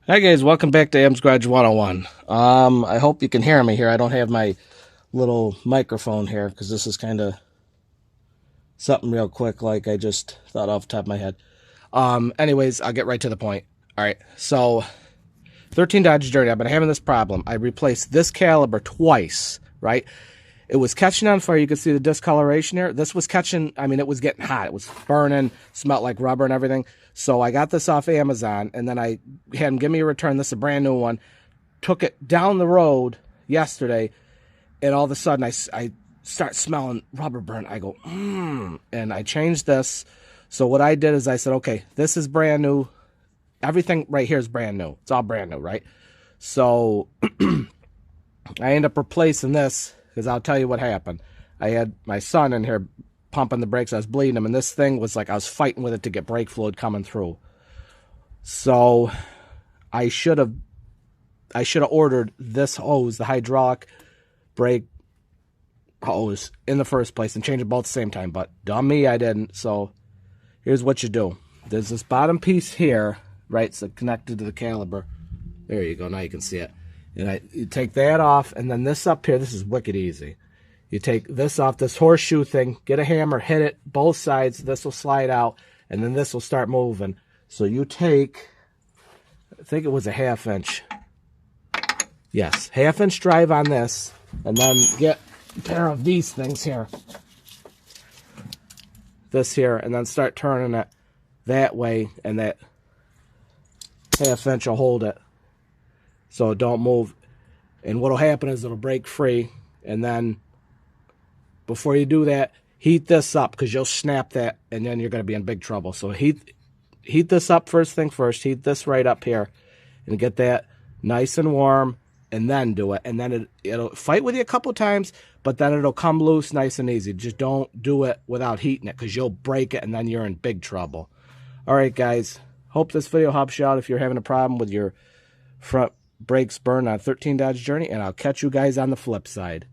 Hi guys, welcome back to Am's Garage 101. I hope you can hear me here. I don't have my little microphone here because this is kind of something real quick like I just thought off the top of my head. Anyways, I'll get right to the point. All right, so 13 Dodge Journey, I've been having this problem. I replaced this caliper twice, right? It was catching on fire. You can see the discoloration here. This was catching, I mean, it was getting hot. It was burning, smelled like rubber and everything. So I got this off Amazon, and then I had them give me a return. This is a brand new one. Took it down the road yesterday, and all of a sudden I start smelling rubber burn. I go, and I changed this. So what I did is I said, okay, this is brand new. Everything right here is brand new. It's all brand new, right? So I end up replacing this because I'll tell you what happened. I had my son in here pumping the brakes. I was bleeding him, and this thing was like I was fighting with it to get brake fluid coming through. So I should have ordered this hose, the hydraulic brake hose, in the first place and change it both at the same time. But dumb me, I didn't. So here's what you do. There's this bottom piece here, right? So connected to the caliper. There you go. Now you can see it. And you take that off, and then this up here, this is wicked easy. You take this off, this horseshoe thing, get a hammer, hit it, both sides, this will slide out, and then this will start moving. So you take, I think it was a 1/2 inch. Yes, 1/2 inch drive on this, and then get a pair of these things here. This here, and then start turning it that way, and that 1/2 inch will hold it. So it don't move. And what'll happen is it'll break free, and then before you do that, heat this up because you'll snap that, and then you're going to be in big trouble. So heat this up first thing first. Heat this right up here, and get that nice and warm, and then do it. And then it'll fight with you a couple times, but then it'll come loose nice and easy. Just don't do it without heating it because you'll break it, and then you're in big trouble. All right, guys. Hope this video helps you out if you're having a problem with your front brakes burn on 13 Dodge Journey, and I'll catch you guys on the flip side.